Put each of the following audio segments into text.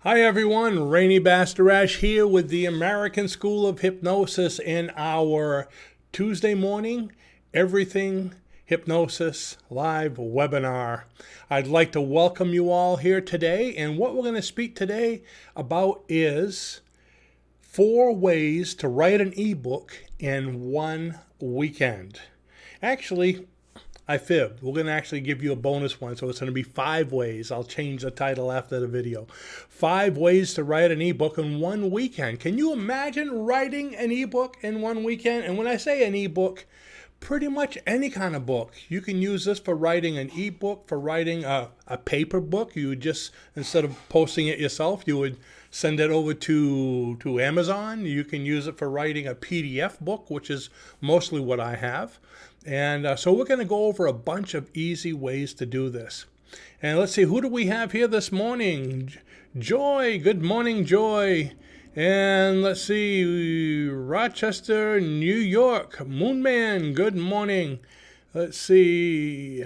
Hi everyone, Rene Bastarache here with the American School of Hypnosis in our Tuesday morning Everything Hypnosis live webinar. I'd like to welcome you all here today, and what we're going to speak today about is 4 ways to write an ebook in 1 weekend. Actually, I fibbed. We're going to actually give you a bonus one, so it's going to be 5 ways. I'll change the title after the video. 5 ways to write an ebook in 1 weekend. Can you imagine writing an ebook in 1 weekend? And when I say an ebook, pretty much any kind of book. You can use this for writing an ebook, for writing a paper book. You would just, instead of posting it yourself, you would send it over to Amazon. You can use it for writing a PDF book, which is mostly what I have. And so we're going to go over a bunch of easy ways to do this. And let's see, who do we have here this morning? Joy. Good morning, Joy. And let's see, Rochester, New York. Moonman, good morning. Let's see,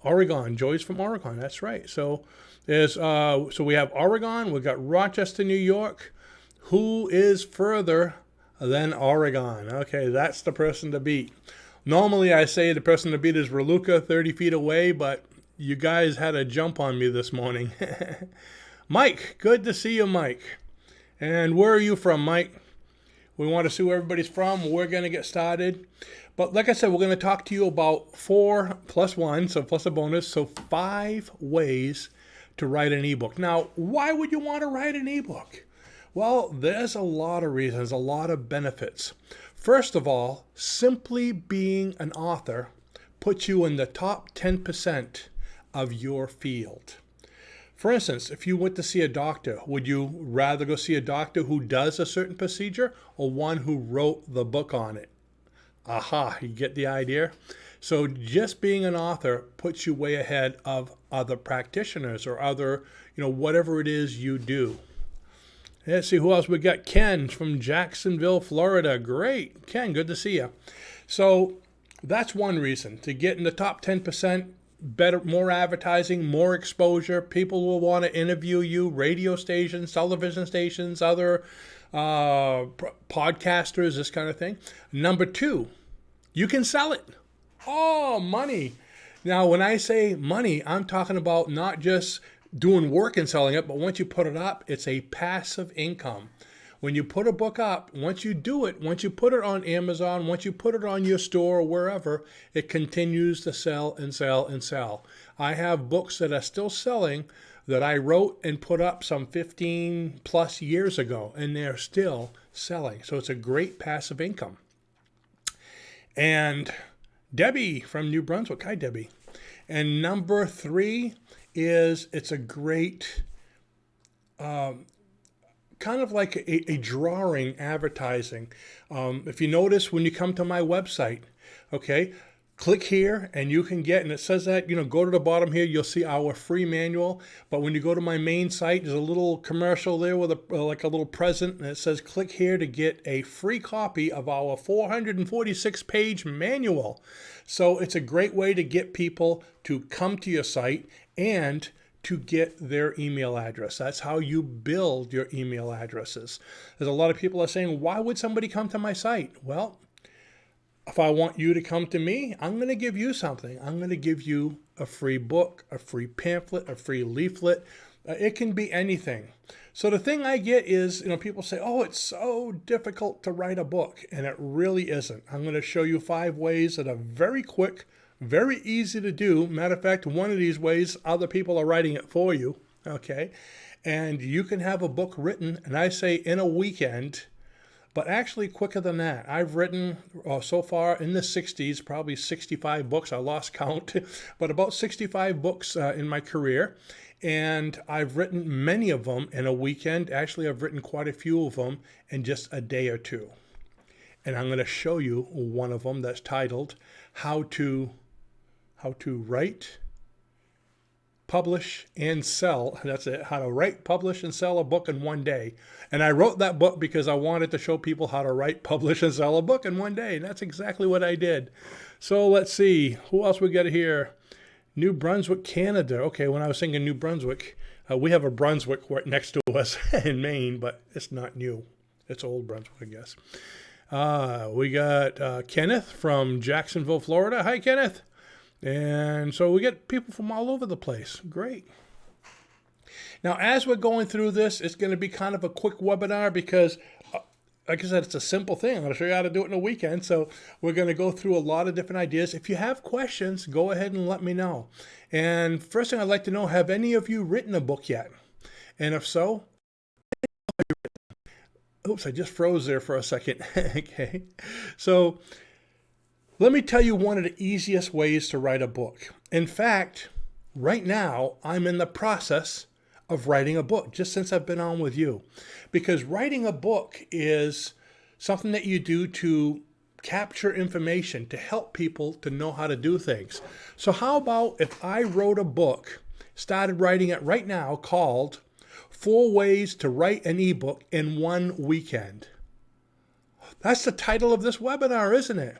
Oregon. Joy's from Oregon. That's right. So we have Oregon. We've got Rochester, New York. Who is further than Oregon? Okay, that's the person to beat. Normally I say the person to beat is Raluca, 30 feet away, but you guys had a jump on me this morning. Mike, good to see you, Mike. And where are you from, Mike? We want to see where everybody's from. We're going to get started. But like I said, we're going to talk to you about 4 plus 1, so plus a bonus, so 5 ways to write an ebook. Now, why would you want to write an ebook? Well, there's a lot of reasons, a lot of benefits. First of all, simply being an author puts you in the top 10% of your field. For instance, if you went to see a doctor, would you rather go see a doctor who does a certain procedure or one who wrote the book on it? Aha, you get the idea? So just being an author puts you way ahead of other practitioners or other, whatever it is you do. Let's see who else we got. Ken from Jacksonville, Florida. Great. Ken, good to see you. So that's one reason, to get in the top 10%, better, more advertising, more exposure. People will want to interview you, radio stations, television stations, other podcasters, this kind of thing. Number 2, you can sell it. Oh, money. Now, when I say money, I'm talking about not just doing work and selling it, but once you put it up, it's a passive income. When you put a book up, once you do it, once you put it on Amazon, once you put it on your store or wherever, it continues to sell and sell and sell. I have books that are still selling that I wrote and put up some 15 plus years ago, and they're still selling. So it's a great passive income. And Debbie from New Brunswick. Hi, Debbie. And number 3 is it's a great kind of like a drawing advertising. If you notice when you come to my website, okay, click here and you can get, and it says that, go to the bottom here, you'll see our free manual. But when you go to my main site, there's a little commercial there with like a little present, and it says click here to get a free copy of our 446-page manual. So it's a great way to get people to come to your site and to get their email address. That's how you build your email addresses. There's a lot of people are saying, why would somebody come to my site? Well, if I want you to come to me, I'm going to give you something. I'm going to give you a free book, a free pamphlet, a free leaflet. It can be anything. So the thing I get is, people say, oh, it's so difficult to write a book. And it really isn't. I'm going to show you 5 ways that are very quick, very easy to do. Matter of fact, one of these ways, other people are writing it for you, okay? And you can have a book written, and I say in a weekend, but actually quicker than that. I've written so far in the 60s, probably 65 books. I lost count, but about 65 books in my career. And I've written many of them in a weekend. Actually, I've written quite a few of them in just a day or 2. And I'm going to show you one of them that's titled How to Write, Publish, and Sell. That's it. How to write, publish, and sell a book in 1 day. And I wrote that book because I wanted to show people how to write, publish, and sell a book in 1 day. And that's exactly what I did. So let's see. Who else we got here? New Brunswick, Canada. Okay, when I was thinking New Brunswick, We have a Brunswick right next to us in Maine, but it's not new. It's old Brunswick, I guess. We got Kenneth from Jacksonville, Florida. Hi, Kenneth. And so we get people from all over the place. Great. Now, as we're going through this, it's going to be kind of a quick webinar because, like I said, it's a simple thing. I'm going to show you how to do it in a weekend. So we're going to go through a lot of different ideas. If you have questions, go ahead and let me know. And first thing I'd like to know, have any of you written a book yet? And if so, oops, I just froze there for a second. Okay. So let me tell you one of the easiest ways to write a book. In fact, right now, I'm in the process of writing a book, just since I've been on with you. Because writing a book is something that you do to capture information, to help people to know how to do things. So how about if I wrote a book, started writing it right now, called 4 Ways to Write an Ebook in 1 Weekend. That's the title of this webinar, isn't it?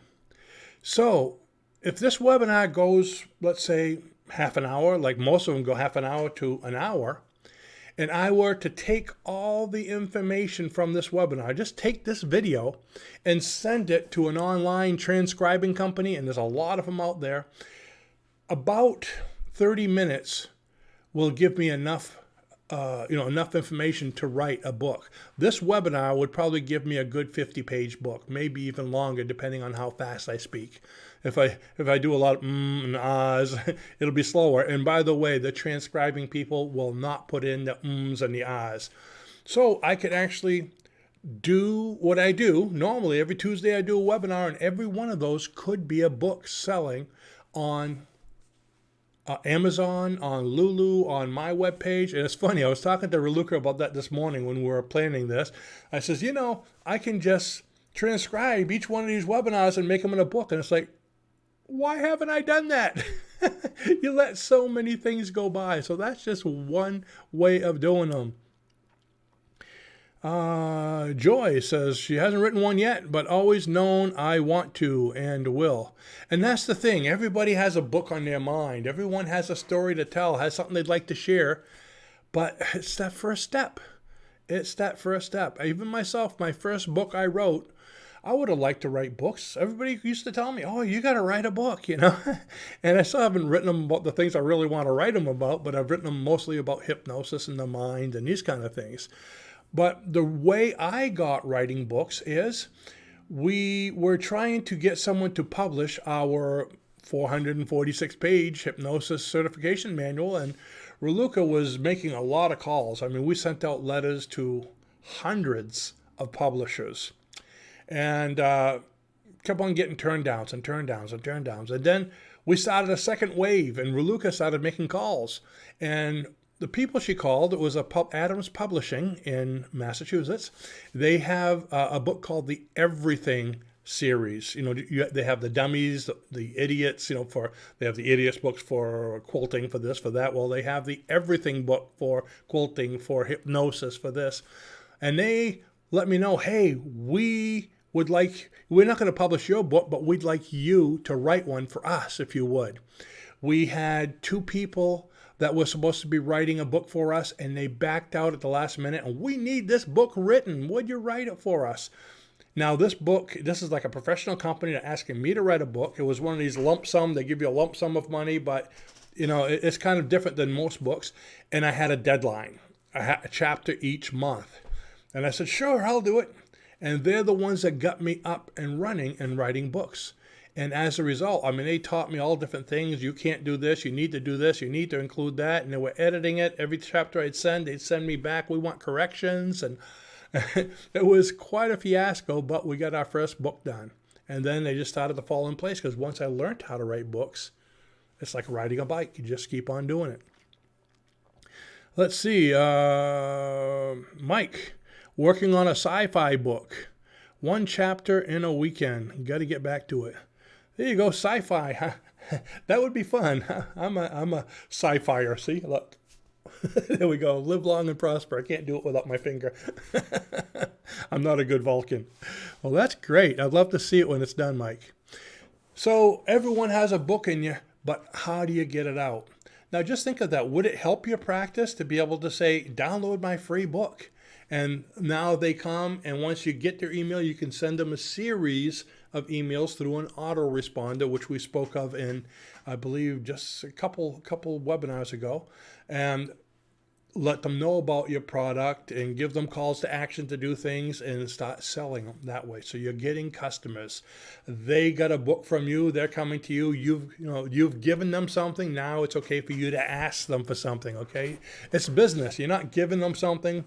So if this webinar goes, let's say, half an hour, like most of them go half an hour to an hour, and I were to take all the information from this webinar, just take this video and send it to an online transcribing company, and there's a lot of them out there, about 30 minutes will give me enough enough information to write a book. This webinar would probably give me a good 50-page book, maybe even longer, depending on how fast I speak. If I do a lot of and ahs, it'll be slower. And by the way, the transcribing people will not put in the ums and the ahs. So I could actually do what I do. Normally, every Tuesday I do a webinar, and every one of those could be a book selling on Amazon, on Lulu, on my webpage. And it's funny, I was talking to Reluca about that this morning when we were planning this. I says, I can just transcribe each one of these webinars and make them in a book. And it's like, why haven't I done that? You let so many things go by. So that's just one way of doing them. Joy says she hasn't written one yet, but always known I want to and will. And that's the thing. Everybody has a book on their mind. Everyone has a story to tell, has something they'd like to share. But it's that first step. It's that first step. Even myself, my first book I wrote, I would have liked to write books. Everybody used to tell me, oh, you got to write a book, And I still haven't written them about the things I really want to write them about, but I've written them mostly about hypnosis and the mind and these kind of things. But the way I got writing books is we were trying to get someone to publish our 446-page hypnosis certification manual, and Reluca was making a lot of calls. I mean, we sent out letters to hundreds of publishers and kept on getting turn downs. And then we started a second wave, and Reluca started making calls. And the people she called, it was Adams Publishing in Massachusetts. They have a book called the Everything series. They have the dummies, the idiots, they have the idiots books for quilting, for this, for that. Well, they have the Everything book for quilting, for hypnosis, for this. And they let me know, hey, we're not going to publish your book, but we'd like you to write one for us, if you would. We had 2 people that was supposed to be writing a book for us, and they backed out at the last minute, and we need this book written. Would you write it for us? Now, this is like a professional company asking me to write a book. It was one of these lump sum. They give you a lump sum of money, but, it's kind of different than most books. And I had a deadline. I had a chapter each month. And I said, sure, I'll do it. And they're the ones that got me up and running and writing books. And as a result, they taught me all different things. You can't do this. You need to do this. You need to include that. And they were editing it. Every chapter they'd send me back. We want corrections. And it was quite a fiasco, but we got our first book done. And then they just started to fall in place, because once I learned how to write books, it's like riding a bike. You just keep on doing it. Let's see. Mike, working on a sci-fi book. 1 chapter in a weekend. Got to get back to it. There you go, sci-fi. Huh? That would be fun. I'm a sci-fier. See, look. There we go. Live long and prosper. I can't do it without my finger. I'm not a good Vulcan. Well, that's great. I'd love to see it when it's done, Mike. So everyone has a book in you, but how do you get it out? Now just think of that. Would it help your practice to be able to say, download my free book? And now they come, and once you get their email, you can send them a series of emails through an autoresponder, which we spoke of in, I believe, just a couple webinars ago, and let them know about your product and give them calls to action to do things and start selling them that way. So you're getting customers. They got a book from you. They're coming to you. You've given them something. Now it's okay for you to ask them for something. Okay, it's business. You're not giving them something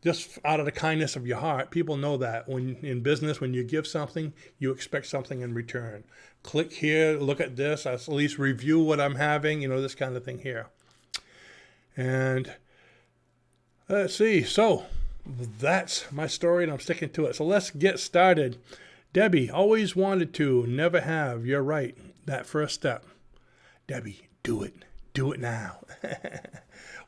just out of the kindness of your heart. People know that when in business, when you give something, you expect something in return. Click here, look at this, at least review what I'm having, this kind of thing here. And let's see. So that's my story, and I'm sticking to it. So let's get started. Debbie, always wanted to, never have. You're right. That first step. Debbie, do it. Do it now.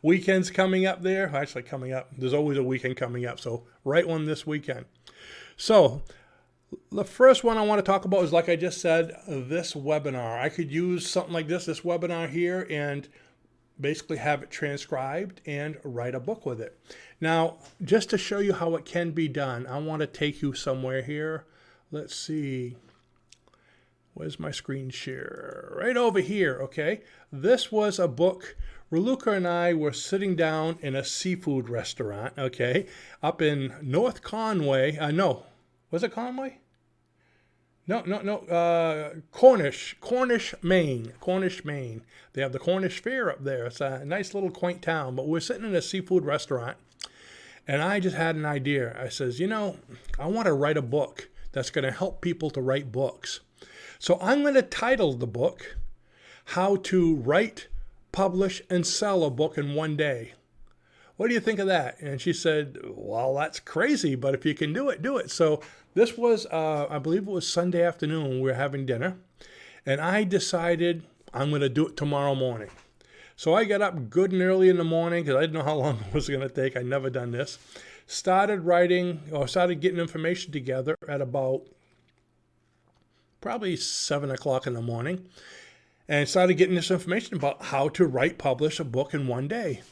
Weekend's coming up there. Actually, coming up. There's always a weekend coming up. So write one this weekend. So the first one I want to talk about is, like I just said, this webinar. I could use something like this webinar here, and basically have it transcribed and write a book with it. Now, just to show you how it can be done, I want to take you somewhere here. Let's see. Where's my screen share? Right over here, okay? This was a book. Raluca and I were sitting down in a seafood restaurant, okay, up in North Conway. No, was it Conway? No. Cornish, Maine. They have the Cornish Fair up there. It's a nice little quaint town. But we're sitting in a seafood restaurant, and I just had an idea. I says, I want to write a book that's going to help people to write books. So I'm going to title the book, How to Write, Publish, and Sell a Book in One Day. What do you think of that? And she said, well, that's crazy, but if you can do it, do it. So this was, I believe it was Sunday afternoon. We were having dinner, and I decided I'm going to do it tomorrow morning. So I got up good and early in the morning because I didn't know how long it was going to take. I'd never done this. Started getting information together at about probably 7 o'clock in the morning, and started getting this information about how to write, publish a book in one day.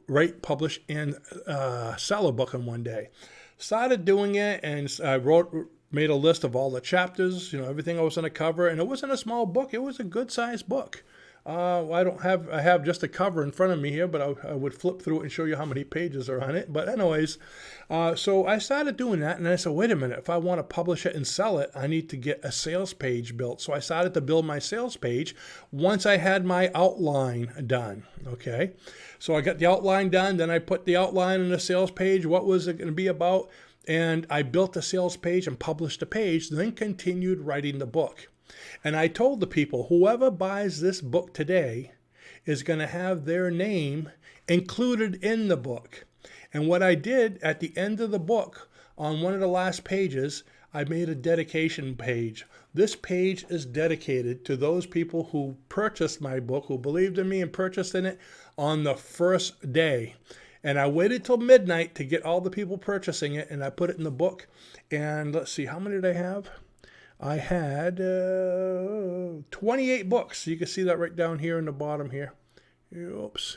Write, publish, and sell a book in one day. Started doing it, and I made a list of all the chapters, everything I was going to cover, and it wasn't a small book. It was a good-sized book. I have just a cover in front of me here, but I would flip through it and show you how many pages are on it. But anyways, so I started doing that, and I said, wait a minute, if I want to publish it and sell it, I need to get a sales page built. So I started to build my sales page once I had my outline done, okay? So I got the outline done, then I put the outline in the sales page, what was it going to be about, and I built a sales page and published a page, then continued writing the book. And I told the people, whoever buys this book today is going to have their name included in the book. And what I did at the end of the book, on one of the last pages, I made a dedication page. This page is dedicated to those people who purchased my book, who believed in me and purchased in it on the first day. And I waited till midnight to get all the people purchasing it, and I put it in the book. And let's see, how many did I have? I had 28 books. You can see that right down here in the bottom here. Oops.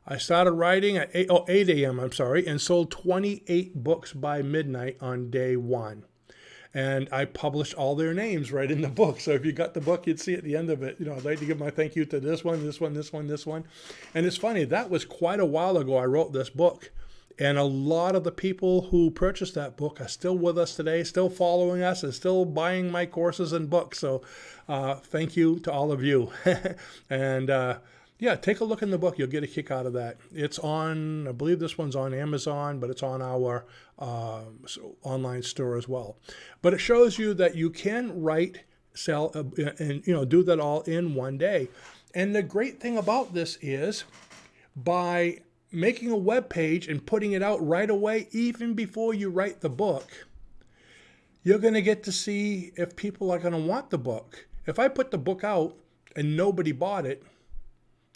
I started writing at 8 a.m., and sold 28 books by midnight on day one. And I published all their names right in the book. So if you got the book, you'd see at the end of it, I'd like to give my thank you to this one, this one, this one, this one. And it's funny, that was quite a while ago I wrote this book. And a lot of the people who purchased that book are still with us today, still following us, and still buying my courses and books. So thank you to all of you. And take a look in the book. You'll get a kick out of that. It's on, I believe this one's on Amazon, but it's on our online store as well. But it shows you that you can write, sell, and do that all in one day. And the great thing about this is by making a web page and putting it out right away, even before you write the book, you're going to get to see if people are going to want the book. If I put the book out and nobody bought it,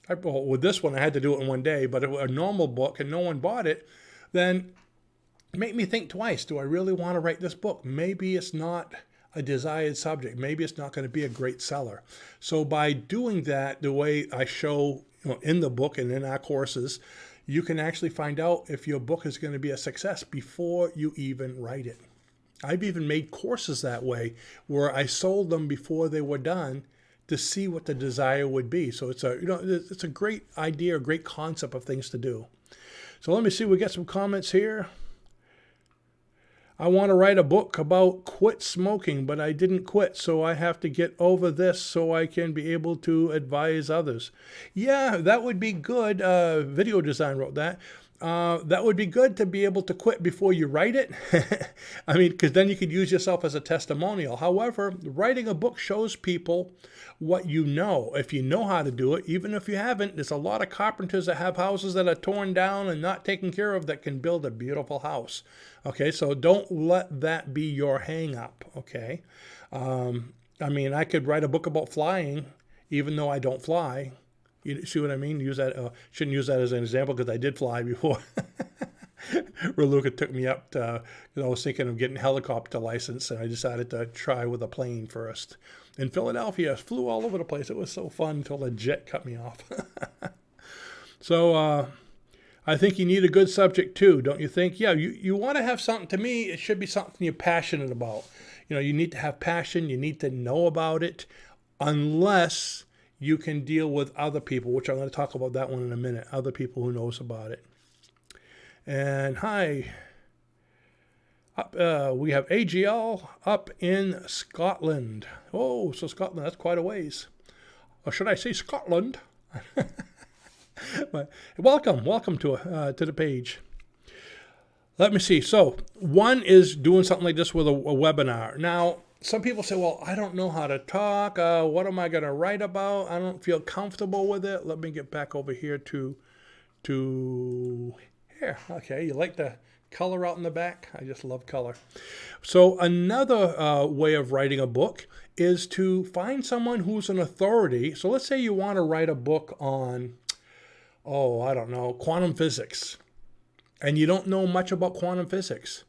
with this one I had to do it in one day, but if a normal book and no one bought it, then make me think twice. Do I really want to write this book? Maybe it's not a desired subject. Maybe it's not going to be a great seller. So by doing that, the way I show in the book and in our courses, you can actually find out if your book is going to be a success before you even write it. I've even made courses that way where I sold them before they were done to see what the desire would be. So it's a great idea, a great concept of things to do. So let me see, we got some comments here. I want to write a book about quit smoking, but I didn't quit, so I have to get over this so I can be able to advise others. Yeah, that would be good. Video Design wrote that. That would be good to be able to quit before you write it. I mean, because then you could use yourself as a testimonial. However, writing a book shows people what you know. If you know how to do it, even if you haven't, there's a lot of carpenters that have houses that are torn down and not taken care of that can build a beautiful house. Okay, so don't let that be your hang up. Okay, I mean, I could write a book about flying, even though I don't fly. You see what I mean? Shouldn't use that as an example because I did fly before. Raluca took me up to, I was thinking of getting a helicopter license, and I decided to try with a plane first. In Philadelphia, I flew all over the place. It was so fun until a jet cut me off. So I think you need a good subject too, don't you think? Yeah, you want to have something. To me, it should be something you're passionate about. You need to have passion. You need to know about it, unless you can deal with other people, which I'm going to talk about that one in a minute, other people who knows about it. And hi, we have AGL up in Scotland. Oh, so Scotland, that's quite a ways. Or should I say Scotland? But welcome to the page. Let me see. So one is doing something like this with a webinar. Now, some people say, well, I don't know how to talk. What am I going to write about? I don't feel comfortable with it. Let me get back over here to here. Okay, you like the color out in the back? I just love color. So another way of writing a book is to find someone who's an authority. So let's say you want to write a book on, I don't know, quantum physics, and you don't know much about quantum physics.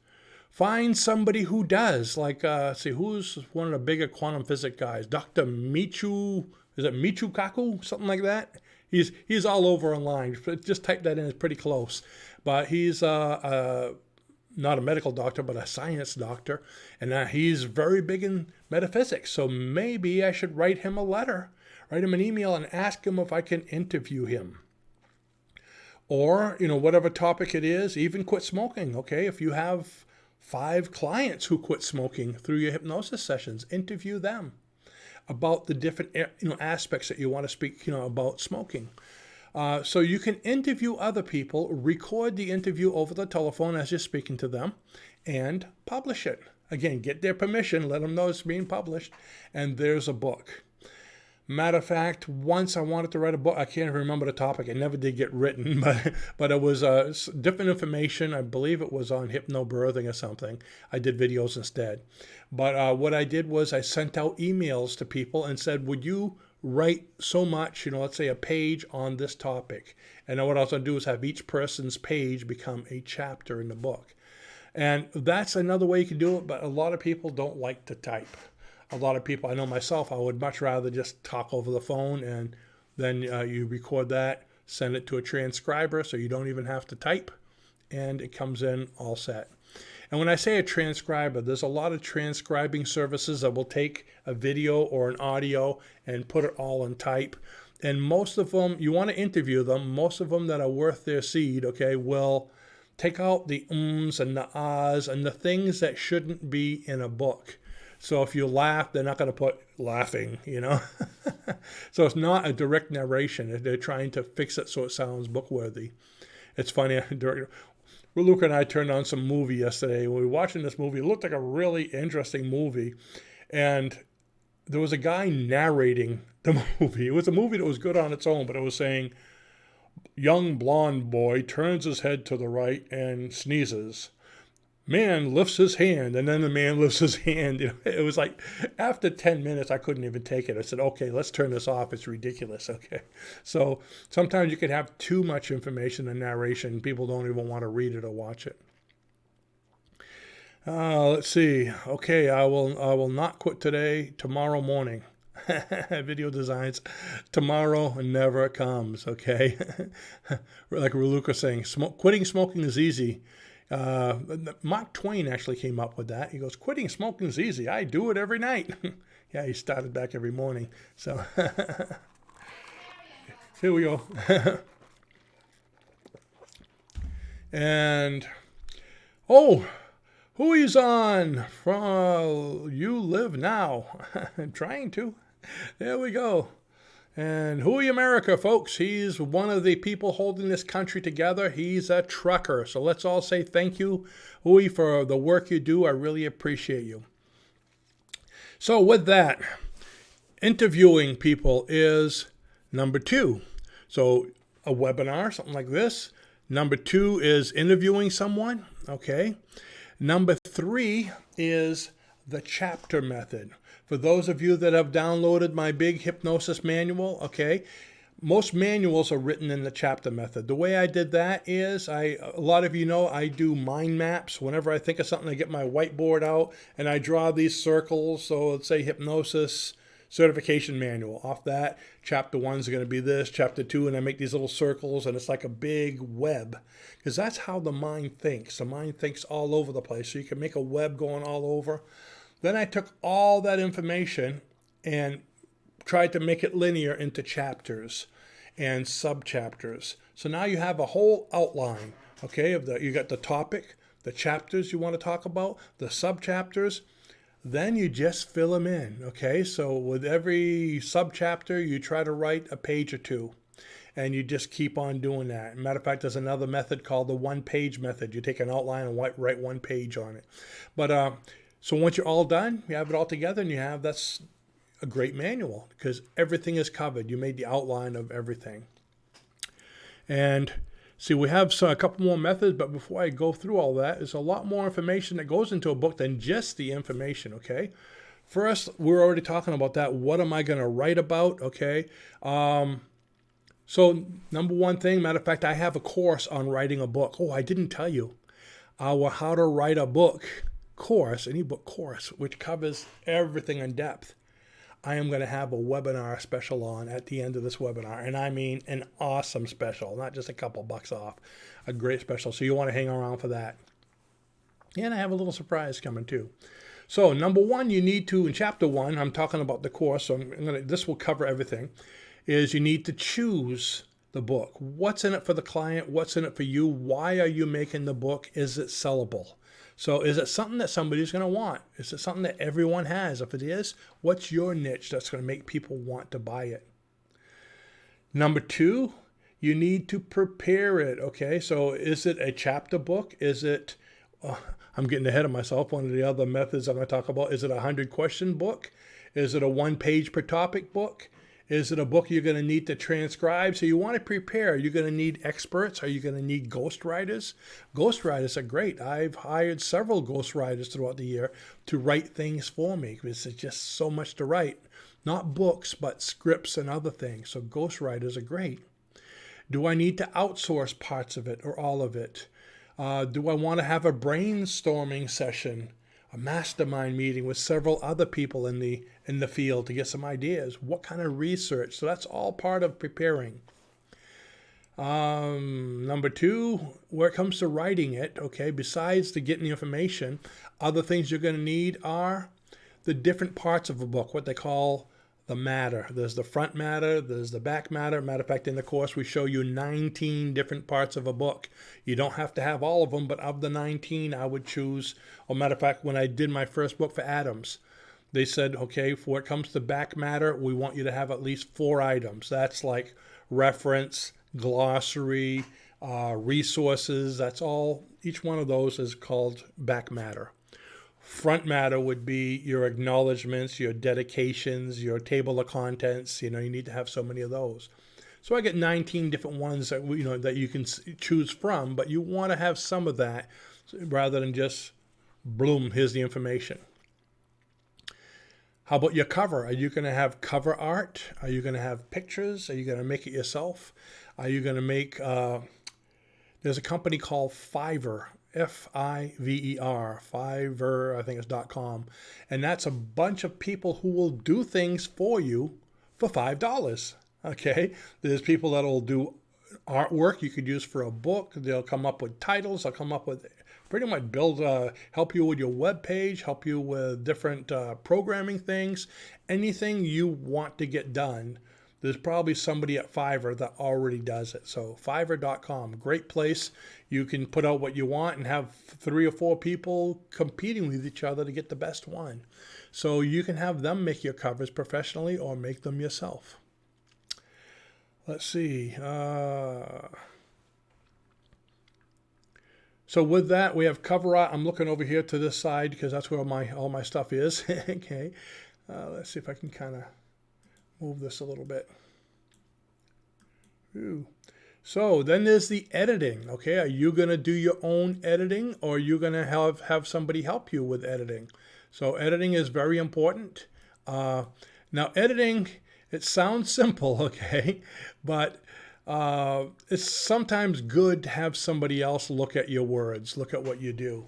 Find somebody who does, like, who's one of the bigger quantum physics guys? Dr. Michio Kaku, something like that. He's all over online. Just type that in, it's pretty close. But he's not a medical doctor, but a science doctor. And he's very big in metaphysics. So maybe I should write him a letter, write him an email and ask him if I can interview him. Or, whatever topic it is, even quit smoking, okay? If you have 5 clients who quit smoking through your hypnosis sessions, interview them about the different aspects that you want to speak about smoking. So you can interview other people, record the interview over the telephone as you're speaking to them, and publish it. Again, get their permission, let them know it's being published, and there's a book. Matter of fact, once I wanted to write a book. I can't even remember the topic. It never did get written, but it was different information. I believe it was on hypnobirthing or something. I did videos instead. But what I did was I sent out emails to people and said, would you write so much, let's say a page on this topic? And then what I was going to do is have each person's page become a chapter in the book. And that's another way you can do it, but a lot of people don't like to type. A lot of people, I know myself, I would much rather just talk over the phone, and then you record that, send it to a transcriber so you don't even have to type, and it comes in all set. And when I say a transcriber, there's a lot of transcribing services that will take a video or an audio and put it all in type. And most of them, you want to interview them, most of them that are worth their seed, okay, will take out the ums and the ahs and the things that shouldn't be in a book. So if you laugh, they're not going to put laughing, So it's not a direct narration. They're trying to fix it so it sounds book-worthy. It's funny. Luca and I turned on some movie yesterday. We were watching this movie. It looked like a really interesting movie. And there was a guy narrating the movie. It was a movie that was good on its own, but it was saying, young blonde boy turns his head to the right and sneezes. Man lifts his hand, and then the man lifts his hand. It was like, after 10 minutes, I couldn't even take it. I said, okay, let's turn this off. It's ridiculous. Okay. So sometimes you can have too much information and narration. People don't even want to read it or watch it. Let's see. Okay, I will not quit today, tomorrow morning. video designs. Tomorrow never comes, okay? Like Luke was saying, quitting smoking is easy. Mark Twain actually came up with that. He goes, quitting smoking is easy. I do it every night. Yeah, he started back every morning. So here we go. And, oh, who is on from You Live Now? Trying to. There we go. And Hui America, folks. He's one of the people holding this country together. He's a trucker. So let's all say thank you, Hui, for the work you do. I really appreciate you. So with that, interviewing people is number 2. So a webinar, something like this. Number 2 is interviewing someone. Okay. Number 3 is the chapter method. For those of you that have downloaded my big hypnosis manual, okay, most manuals are written in the chapter method. The way I did that is, a lot of you know I do mind maps. Whenever I think of something, I get my whiteboard out and I draw these circles. So let's say hypnosis certification manual. Off that, chapter 1 is going to be this, chapter 2, and I make these little circles, and it's like a big web. Because that's how the mind thinks. The mind thinks all over the place. So you can make a web going all over. Then I took all that information and tried to make it linear into chapters and subchapters. So now you have a whole outline, okay, you got the topic, the chapters you want to talk about, the subchapters. Then you just fill them in, okay? So with every subchapter, you try to write a page or 2. And you just keep on doing that. Matter of fact, there's another method called the one-page method. You take an outline and write 1 page on it. But so once you're all done, you have it all together, and that's a great manual because everything is covered. You made the outline of everything. And see, we have a couple more methods, but before I go through all that, there's a lot more information that goes into a book than just the information, okay? First, we're already talking about that. What am I going to write about, okay? So number 1 thing, matter of fact, I have a course on writing a book. Oh, I didn't tell you. Our How to Write a Book course, an ebook course, which covers everything in depth. I am going to have a webinar special on at the end of this webinar. And I mean an awesome special, not just a couple bucks off. A great special. So you want to hang around for that. And I have a little surprise coming too. So number 1, you need to, in chapter 1, I'm talking about the course, so this will cover everything, is you need to choose the book. What's in it for the client? What's in it for you? Why are you making the book? Is it sellable? So is it something that somebody's going to want? Is it something that everyone has? If it is, what's your niche that's going to make people want to buy it? Number 2, you need to prepare it. Okay, so is it a chapter book? Is it, I'm getting ahead of myself. One of the other methods I'm going to talk about, is it a 100-question book? Is it a 1-page per topic book? Is it a book you're going to need to transcribe? So you want to prepare. You're going to need experts. Are you going to need ghostwriters? Ghostwriters are great. I've hired several ghostwriters throughout the year to write things for me because it's just so much to write. Not books, but scripts and other things. So ghostwriters are great. Do I need to outsource parts of it or all of it? Do I want to have a brainstorming session, a mastermind meeting with several other people in the field to get some ideas? What kind of research? So that's all part of preparing. Number 2, where it comes to writing it, okay, besides the getting the information, other things you're going to need are the different parts of a book, what they call the matter. There's the front matter, there's the back matter. Matter of fact, in the course, we show you 19 different parts of a book. You don't have to have all of them, but of the 19, I would choose, or matter of fact, when I did my first book for Adams, they said, okay, for what comes to back matter, we want you to have at least 4 items. That's like reference, glossary, resources. That's all. Each one of those is called back matter. Front matter would be your acknowledgments, your dedications, your table of contents. You need to have so many of those. So I get 19 different ones that that you can choose from, but you want to have some of that rather than just, boom, here's the information. How about your cover? Are you going to have cover art? Are you going to have pictures? Are you going to make it yourself? Are you going to make, there's a company called Fiverr, Fiverr, Fiverr, I think it's .com. And that's a bunch of people who will do things for you for $5. Okay. There's people that will do artwork you could use for a book. They'll come up with titles. They'll come up with pretty much help you with your web page, help you with different programming things, anything you want to get done. There's probably somebody at Fiverr that already does it. So Fiverr.com, great place. You can put out what you want and have 3 or 4 people competing with each other to get the best one. So you can have them make your covers professionally or make them yourself. Let's see. So with that, we have cover art. I'm looking over here to this side because that's where all my stuff is. Okay. Let's see if I can kind of move this a little bit. Ooh. So then there's the editing. Okay, are you going to do your own editing, or are you going to have somebody help you with editing? So editing is very important. Now editing, it sounds simple, okay, but it's sometimes good to have somebody else look at your words, look at what you do.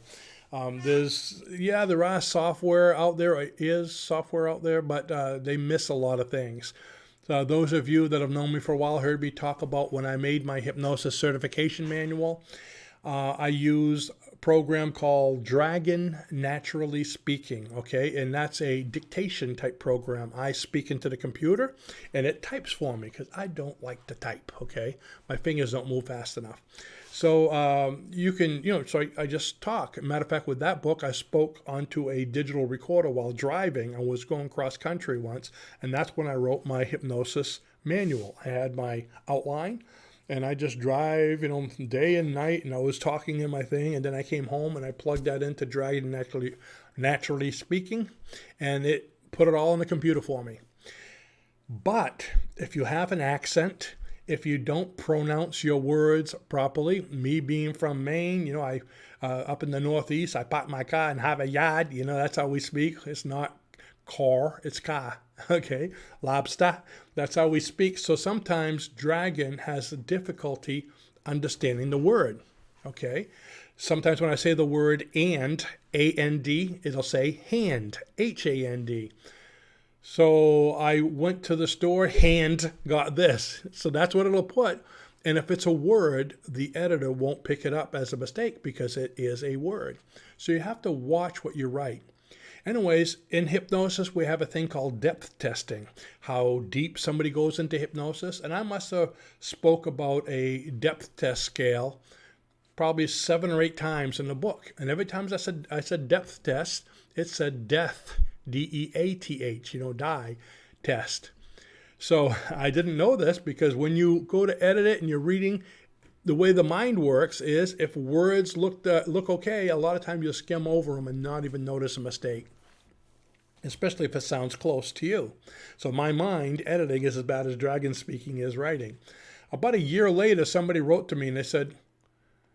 There are software out there, but they miss a lot of things. So those of you that have known me for a while heard me talk about when I made my hypnosis certification manual. I used a program called Dragon Naturally Speaking, okay? And that's a dictation type program. I speak into the computer and it types for me because I don't like to type, okay? My fingers don't move fast enough. So I just talk. Matter of fact, with that book, I spoke onto a digital recorder while driving. I was going cross country once, and that's when I wrote my hypnosis manual. I had my outline, and I just drive, day and night, and I was talking in my thing, and then I came home and I plugged that into Dragon Naturally Speaking, and it put it all in the computer for me. But if you have an accent, if you don't pronounce your words properly, me being from Maine, I up in the Northeast, I park my car and have a yard. That's how we speak. It's not car, it's car. Okay, lobster. That's how we speak. So sometimes Dragon has a difficulty understanding the word. Okay, sometimes when I say the word and, A-N-D, it'll say hand, H-A-N-D. So I went to the store, hand got this. So that's what it'll put. And if it's a word, the editor won't pick it up as a mistake because it is a word. So you have to watch what you write. Anyways, in hypnosis, we have a thing called depth testing, how deep somebody goes into hypnosis. And I must have spoke about a depth test scale probably 7 or 8 times in the book. And every time I said depth test, it said death. D-E-A-T-H, die, test. So I didn't know this because when you go to edit it and you're reading, the way the mind works is if words look okay, a lot of times you'll skim over them and not even notice a mistake, especially if it sounds close to you. So my mind, editing is as bad as Dragon speaking is writing. About a year later, somebody wrote to me and they said,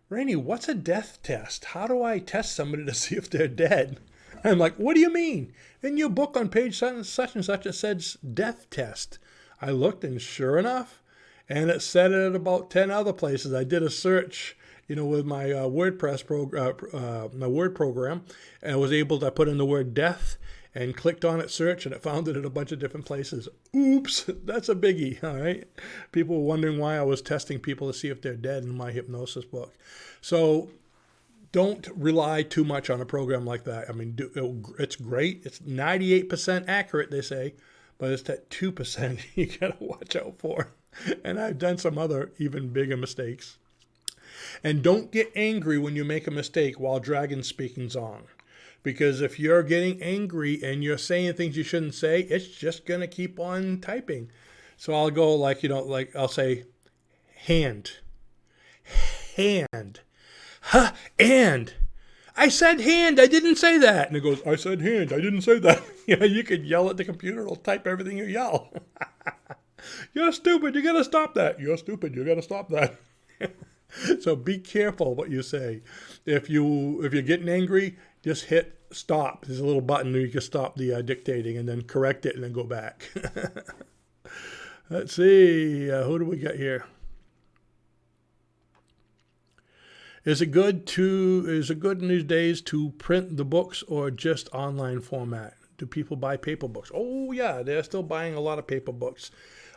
Rene, what's a death test? How do I test somebody to see if they're dead? I'm like, what do you mean? In your book on page such and such, it says death test. I looked, and sure enough, and it said it at about 10 other places. I did a search, with my WordPress my Word program, and I was able to put in the word death and clicked on it, search, and it found it at a bunch of different places. Oops, that's a biggie, all right? People were wondering why I was testing people to see if they're dead in my hypnosis book. So don't rely too much on a program like that. I mean, it's great. It's 98% accurate, they say, but it's that 2% you got to watch out for. And I've done some other even bigger mistakes. And don't get angry when you make a mistake while Dragon Speaking's on. Because if you're getting angry and you're saying things you shouldn't say, it's just going to keep on typing. So I'll go I'll say hand. Huh, and I said hand, I didn't say that. And it goes, I said hand, I didn't say that. You could yell at the computer, it'll type everything you yell. You're stupid, you gotta stop that. You're stupid, you gotta stop that. So be careful what you say. If you're getting angry, just hit stop. There's a little button where you can stop the dictating and then correct it and then go back. Let's see, who do we got here? Is it good in these days to print the books or just online format? Do people buy paper books? Oh yeah, they're still buying a lot of paper books.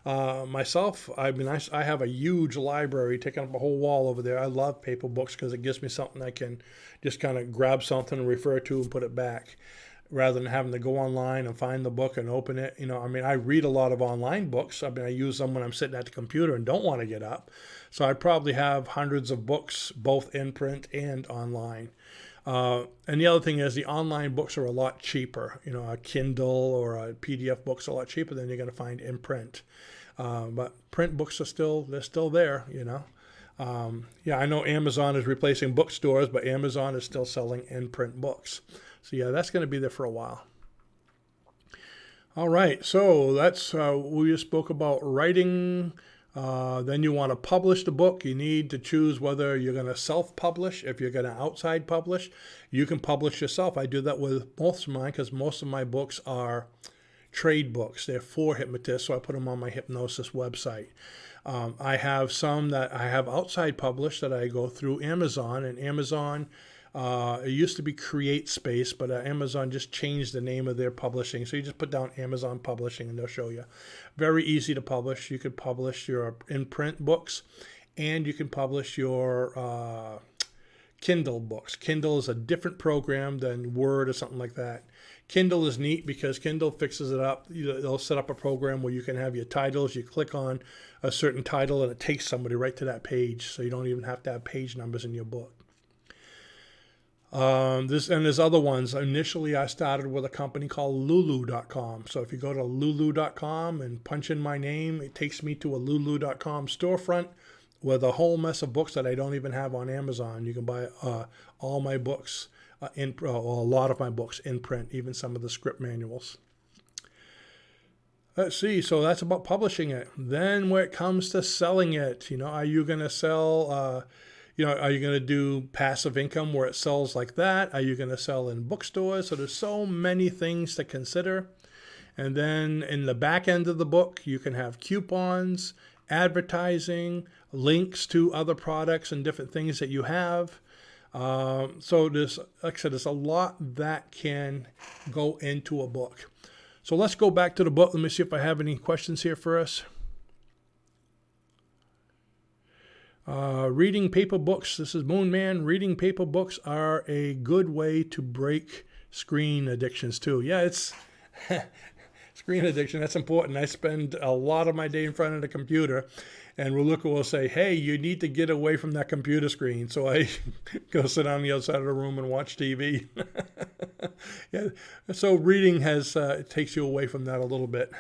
Myself, I have a huge library taking up a whole wall over there. I love paper books because it gives me something I can just kind of grab something and refer to and put it back, rather than having to go online and find the book and open it. I read a lot of online books. I use them when I'm sitting at the computer and don't want to get up. So I probably have hundreds of books, both in print and online. And the other thing is the online books are a lot cheaper. A Kindle or a PDF book's a lot cheaper than you're going to find in print. But print books they're still there. I know Amazon is replacing bookstores, but Amazon is still selling in print books. So yeah, that's going to be there for a while. All right, so that's we just spoke about writing. Then you want to publish the book. You need to choose whether you're going to self-publish. If you're going to outside publish, you can publish yourself. I do that with most of mine because most of my books are trade books. They're for hypnotists, so I put them on my hypnosis website. I have some that I have outside published that I go through Amazon, and Amazon, it used to be Create Space, but Amazon just changed the name of their publishing. So you just put down Amazon Publishing and they'll show you. Very easy to publish. You could publish your in-print books and you can publish your Kindle books. Kindle is a different program than Word or something like that. Kindle is neat because Kindle fixes it up. They'll set up a program where you can have your titles. You click on a certain title and it takes somebody right to that page. So you don't even have to have page numbers in your book. There's other ones. Initially, I started with a company called Lulu.com. So if you go to Lulu.com and punch in my name, it takes me to a Lulu.com storefront with a whole mess of books that I don't even have on Amazon. You can buy all my books, or a lot of my books in print, even some of the script manuals. Let's see. So that's about publishing it. Then when it comes to selling it, are you going to sell... are you going to do passive income where it sells like that? Are you going to sell in bookstores? So there's so many things to consider. And then in the back end of the book, you can have coupons, advertising, links to other products and different things that you have. So there's, like I said, there's a lot that can go into a book. So let's go back to the book. Let me see if I have any questions here for us. Reading paper books. This is Moonman. Reading paper books are a good way to break screen addictions too. Yeah, it's screen addiction. That's important. I spend a lot of my day in front of the computer, and Raluca will say, "Hey, you need to get away from that computer screen." So I go sit on the outside of the room and watch TV. Yeah. So reading it takes you away from that a little bit.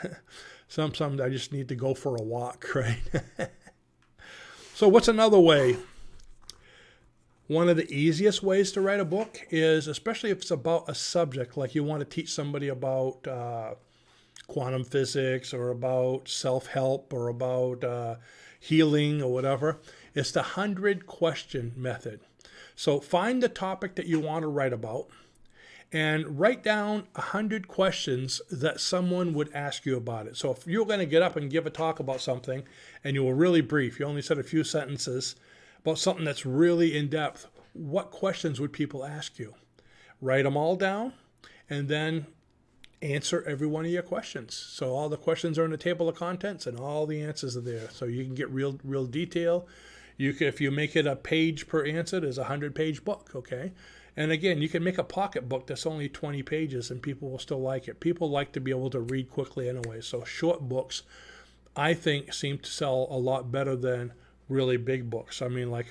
Sometimes I just need to go for a walk, right? So what's another way? One of the easiest ways to write a book is, especially if it's about a subject, like you want to teach somebody about quantum physics or about self-help or about healing or whatever, it's the 100-question method. So find the topic that you want to write about and write down 100 questions that someone would ask you about it. So if you're going to get up and give a talk about something and you were really brief, you only said a few sentences about something that's really in-depth, what questions would people ask you? Write them all down and then answer every one of your questions. So all the questions are in the table of contents and all the answers are there. So you can get real detail. If you make it a page per answer, there's a 100-page book, okay? And again, you can make a pocket book that's only 20 pages and people will still like it. People like to be able to read quickly anyway. So short books, I think, seem to sell a lot better than really big books. I mean, like,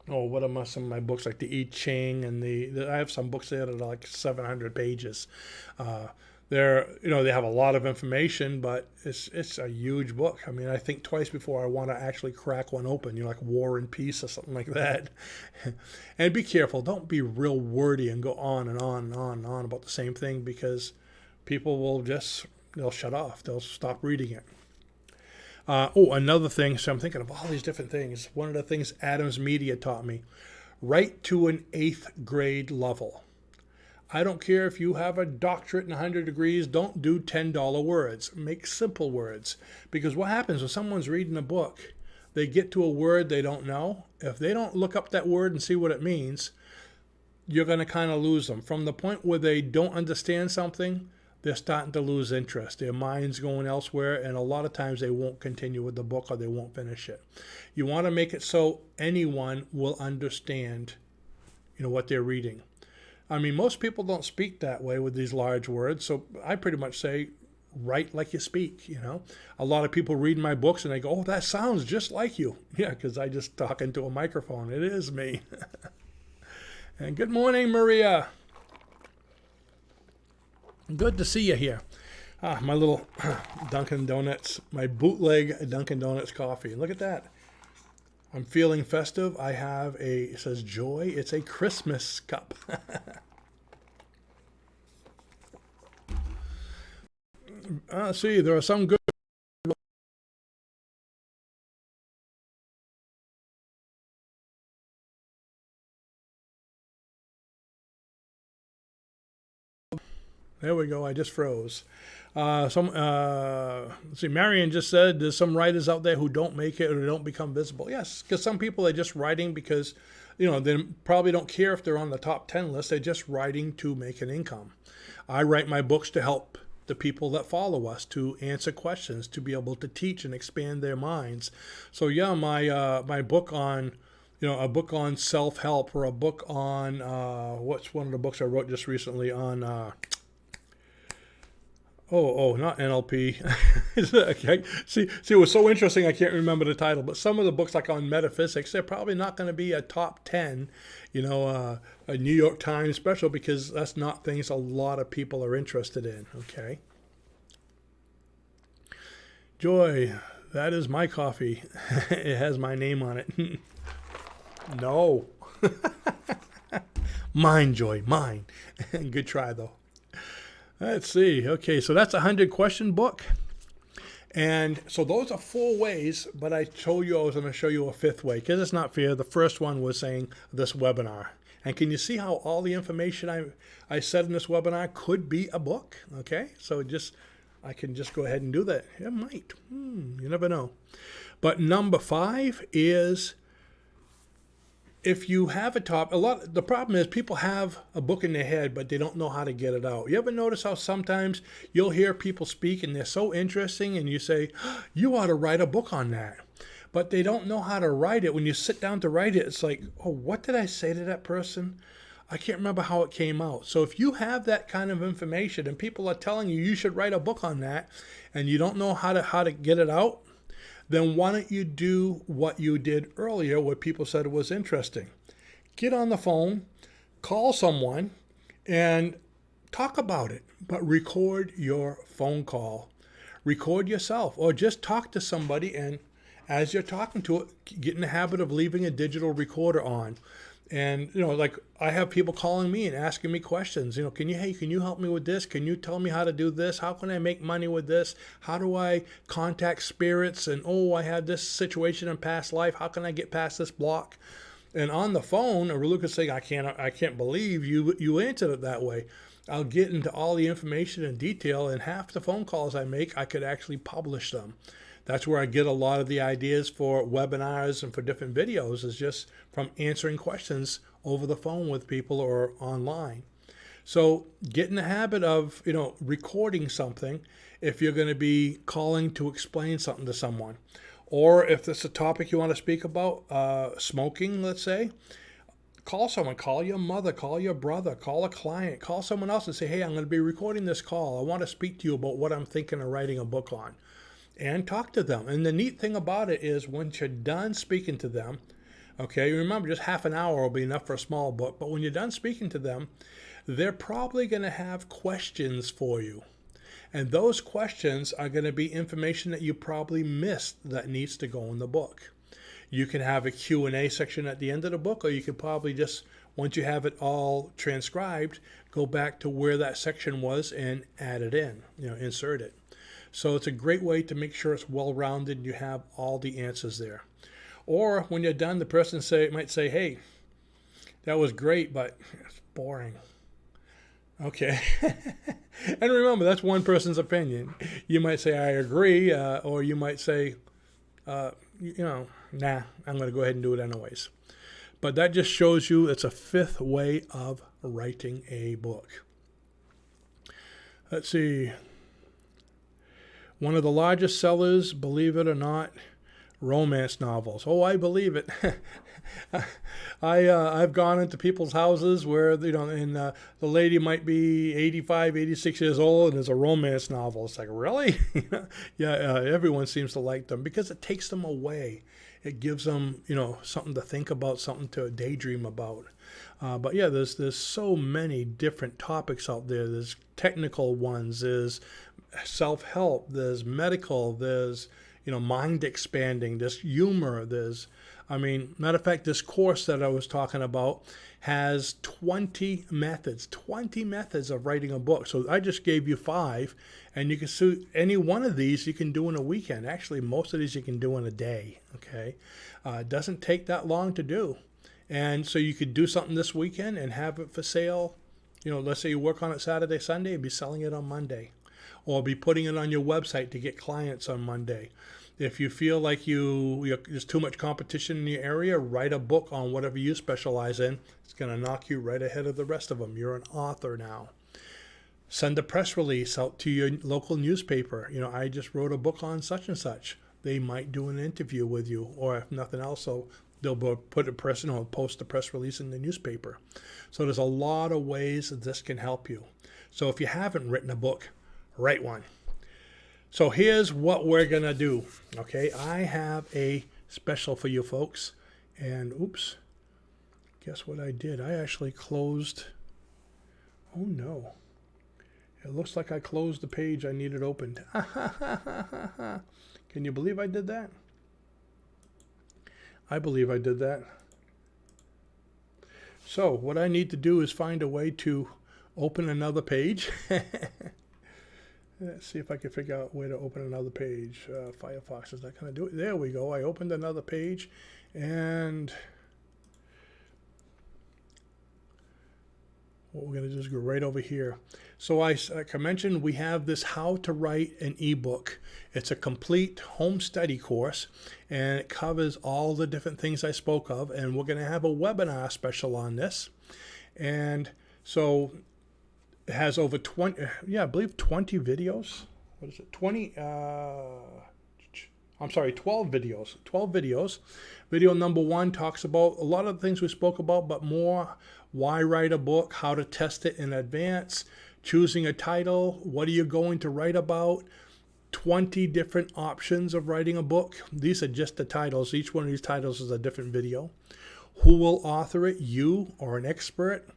what are some of my books? Like the I Ching and I have some books there that are like 700 pages. They have a lot of information, but it's a huge book. I mean, I think twice before I want to actually crack one open, like War and Peace or something like that. And be careful. Don't be real wordy and go on and on and on and on about the same thing because people will they'll shut off. They'll stop reading it. Another thing. So I'm thinking of all these different things. One of the things Adams Media taught me, write to an 8th grade level. I don't care if you have a doctorate in 100 degrees, don't do $10 words. Make simple words. Because what happens when someone's reading a book, they get to a word they don't know. If they don't look up that word and see what it means, you're going to kind of lose them. From the point where they don't understand something, they're starting to lose interest. Their mind's going elsewhere, and a lot of times they won't continue with the book or they won't finish it. You want to make it so anyone will understand, what they're reading. I mean, most people don't speak that way with these large words, so I pretty much say, write like you speak, A lot of people read my books and they go, oh, that sounds just like you. Yeah, because I just talk into a microphone. It is me. And good morning, Maria. Good to see you here. My little Dunkin' Donuts, my bootleg Dunkin' Donuts coffee. Look at that. I'm feeling festive. I have it says joy. It's a Christmas cup. See, there are some good. There we go. I just froze. Let's see, Marion just said there's some writers out there who don't make it or don't become visible. Yes, because some people are just writing because, they probably don't care if they're on the top 10 list. They're just writing to make an income. I write my books to help the people that follow us, to answer questions, to be able to teach and expand their minds. So yeah, my book on, a book on self-help, or a book on, what's one of the books I wrote just recently on, not NLP. Okay. See, it was so interesting I can't remember the title, but some of the books like on metaphysics, they're probably not going to be a top 10, a New York Times special, because that's not things a lot of people are interested in, okay? Joy, that is my coffee. It has my name on it. No. Mine, Joy, mine. Good try, though. Let's see. Okay, so that's a 100-question book. And so those are 4 ways, but I told you I was going to show you a 5th way, because it's not fair. The first one was saying this webinar. And can you see how all the information I said in this webinar could be a book? Okay, so I can just go ahead and do that. It might. You never know. But number 5 is, if you have the problem is people have a book in their head, but they don't know how to get it out. You ever notice how sometimes you'll hear people speak and they're so interesting and you say, you ought to write a book on that. But they don't know how to write it. When you sit down to write it, it's like, oh, what did I say to that person? I can't remember how it came out. So if you have that kind of information and people are telling you should write a book on that, and you don't know how to get it out, then why don't you do what you did earlier where people said it was interesting? Get on the phone, call someone, and talk about it, but record your phone call. Record yourself, or just talk to somebody, and as you're talking to it, get in the habit of leaving a digital recorder on. And, like I have people calling me and asking me questions. Can you help me with this? Can you tell me how to do this? How can I make money with this? How do I contact spirits? And, I had this situation in past life. How can I get past this block? And on the phone, Lucas saying, I can't believe you answered it that way. I'll get into all the information in detail, and half the phone calls I make, I could actually publish them. That's where I get a lot of the ideas for webinars and for different videos, is just from answering questions over the phone with people or online. So get in the habit of, recording something if you're going to be calling to explain something to someone. Or if it's a topic you want to speak about, smoking, let's say, call someone, call your mother, call your brother, call a client, call someone else and say, hey, I'm going to be recording this call. I want to speak to you about what I'm thinking of writing a book on. And talk to them. And the neat thing about it is, once you're done speaking to them, okay, remember, just half an hour will be enough for a small book, but when you're done speaking to them, they're probably going to have questions for you. And those questions are going to be information that you probably missed that needs to go in the book. You can have a Q&A section at the end of the book, or you could probably just, once you have it all transcribed, go back to where that section was and add it in, insert it. So it's a great way to make sure it's well-rounded and you have all the answers there. Or when you're done, the person might say, hey, that was great, but it's boring. Okay. And remember, that's one person's opinion. You might say, I agree, or you might say, nah, I'm going to go ahead and do it anyways. But that just shows you it's a fifth way of writing a book. Let's see. One of the largest sellers, believe it or not, romance novels. Oh, I believe it. I've gone into people's houses where, and the lady might be 85, 86 years old, and there's a romance novel. It's like, really? Everyone seems to like them because it takes them away. It gives them, something to think about, something to daydream about. But yeah, there's so many different topics out there. There's technical ones. There's self-help. There's medical. There's mind expanding. There's humor. Matter of fact, this course that I was talking about has 20 methods of writing a book. So I just gave you 5, and you can see any one of these you can do in a weekend. Actually, most of these you can do in a day, okay? It doesn't take that long to do. And so you could do something this weekend and have it for sale. Let's say you work on it Saturday, Sunday, and be selling it on Monday. Or be putting it on your website to get clients on Monday. If you feel like there's too much competition in your area, write a book on whatever you specialize in. It's going to knock you right ahead of the rest of them. You're an author now. Send a press release out to your local newspaper. I just wrote a book on such and such. They might do an interview with you, or if nothing else, they'll post a press release in the newspaper. So there's a lot of ways that this can help you. So if you haven't written a book, write one. So here's what we're going to do, okay? I have a special for you folks. And, oops, guess what I did? I actually closed. Oh, no. It looks like I closed the page I needed opened. Can you believe I did that? I believe I did that. So what I need to do is find a way to open another page. Let's see if I can figure out a way to open another page. Firefox is not going to do it. There we go. I opened another page, and what we're going to do is go right over here. So like I mentioned, we have this How to Write an Ebook. It's a complete home study course, and it covers all the different things I spoke of, and we're going to have a webinar special on this. And so it has over 20 videos. What is it? 12 videos. 12 videos. Video number 1 talks about a lot of the things we spoke about, but more why write a book, how to test it in advance, choosing a title, what are you going to write about, 20 different options of writing a book. These are just the titles. Each one of these titles is a different video. Who will author it? You or an expert?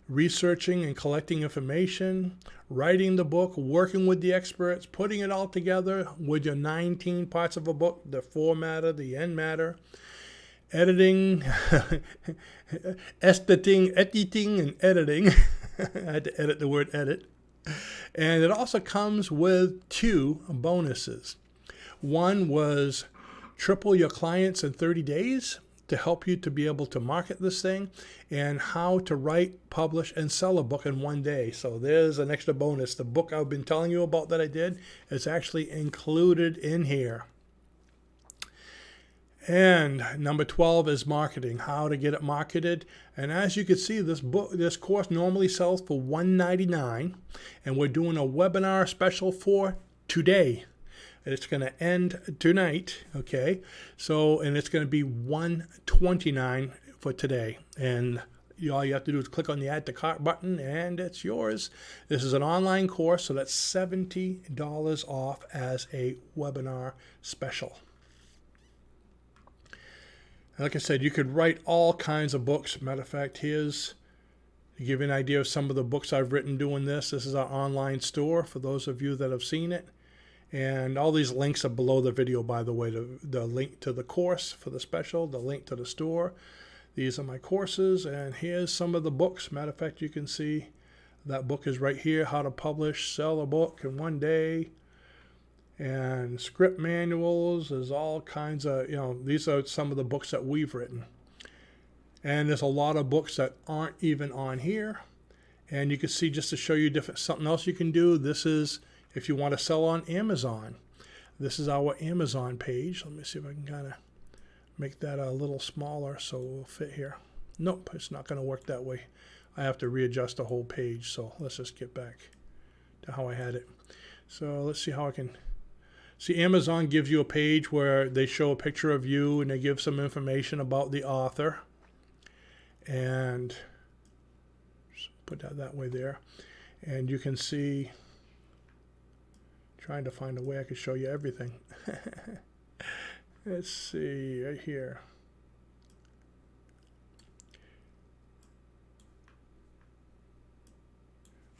Researching and collecting information, writing the book, working with the experts, putting it all together with your 19 parts of a book, the forematter, the end matter, editing, editing, and editing. I had to edit the word edit. And it also comes with 2 bonuses. One was triple your clients in 30 days. To help you to be able to market this thing, and how to write, publish, and sell a book in one day. So there's an extra bonus. The book I've been telling you about that I did is actually included in here. And number 12 is marketing, how to get it marketed. And as you can see, this course normally sells for $199, and we're doing a webinar special for today. It's going to end tonight, okay? So, and it's going to be $129 for today. And all you have to do is click on the Add to Cart button, and it's yours. This is an online course, so that's $70 off as a webinar special. And like I said, you could write all kinds of books. Matter of fact, here's to give you an idea of some of the books I've written doing this. This is our online store for those of you that have seen it. And all these links are below the video, by the way. The link to the course for the special, the link to the store. These are my courses, and here's some of the books. Matter of fact, you can see that book is right here, How to Publish, Sell a Book in One Day. And script manuals, there's all kinds of, these are some of the books that we've written. And there's a lot of books that aren't even on here. And you can see, just to show you something else you can do, this is if you want to sell on Amazon. This is our Amazon page. Let me see if I can kind of make that a little smaller so it will fit here. Nope, it's not going to work that way. I have to readjust the whole page. So let's just get back to how I had it. So let's see how I can see. Amazon gives you a page where they show a picture of you and they give some information about the author. And just put that way there. And you can see, trying to find a way I could show you everything. Let's see, right here.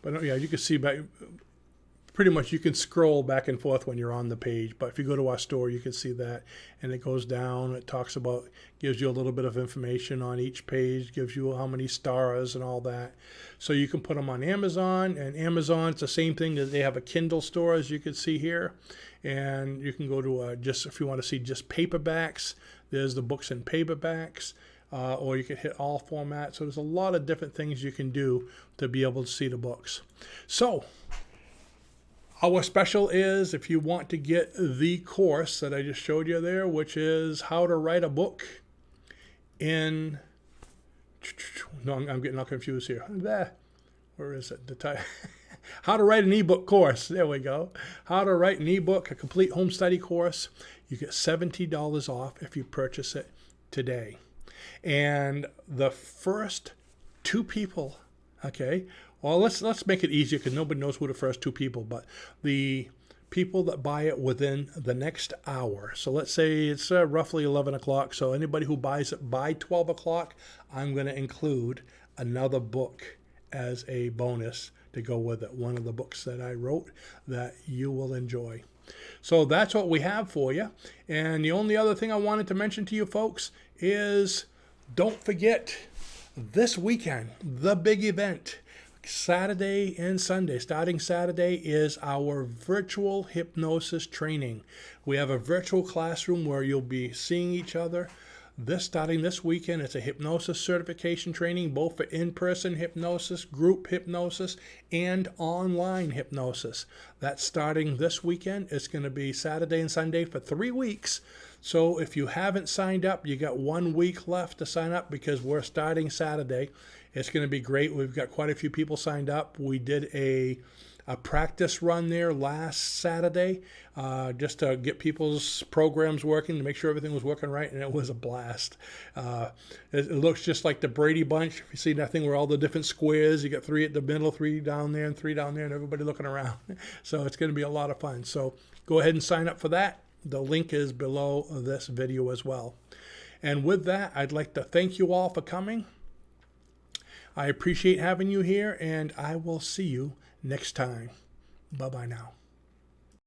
But yeah, you can see back, pretty much you can scroll back and forth when you're on the page. But if you go to our store, you can see that. And it goes down, it talks about, gives you a little bit of information on each page, gives you how many stars and all that. So you can put them on Amazon. And Amazon, it's the same thing, that they have a Kindle store, as you can see here. And you can go to just, if you want to see just paperbacks, there's the books in paperbacks. Or you can hit all formats. So there's a lot of different things you can do to be able to see the books. So our special is, if you want to get the course that I just showed you there, which is how to write a book in, no, I'm getting all confused here. Where is it? The title. How to write an ebook course. There we go. How to write an ebook, a complete home study course. You get $70 off if you purchase it today. And the first 2 people, okay, well, let's make it easier because nobody knows who the first 2 people, but the people that buy it within the next hour. So let's say it's roughly 11 o'clock. So anybody who buys it by 12 o'clock, I'm going to include another book as a bonus to go with it. One of the books that I wrote that you will enjoy. So that's what we have for you. And the only other thing I wanted to mention to you folks is, don't forget, this weekend, the big event, Saturday and Sunday. Starting Saturday is our virtual hypnosis training. We have a virtual classroom where you'll be seeing each other. Starting this weekend, it's a hypnosis certification training, both for in-person hypnosis, group hypnosis, and online hypnosis. That's starting this weekend. It's going to be Saturday and Sunday for 3 weeks. So if you haven't signed up, you got 1 week left to sign up because we're starting Saturday. It's going to be great. We've got quite a few people signed up. We did a practice run there last Saturday just to get people's programs working, to make sure everything was working right, and it was a blast. It looks just like the Brady Bunch. If you see that thing where all the different squares, you got 3 at the middle, 3 down there, and 3 down there, and everybody looking around. So it's going to be a lot of fun. So go ahead and sign up for that. The link is below this video as well. And with that, I'd like to thank you all for coming. I appreciate having you here, and I will see you next time. Bye-bye now.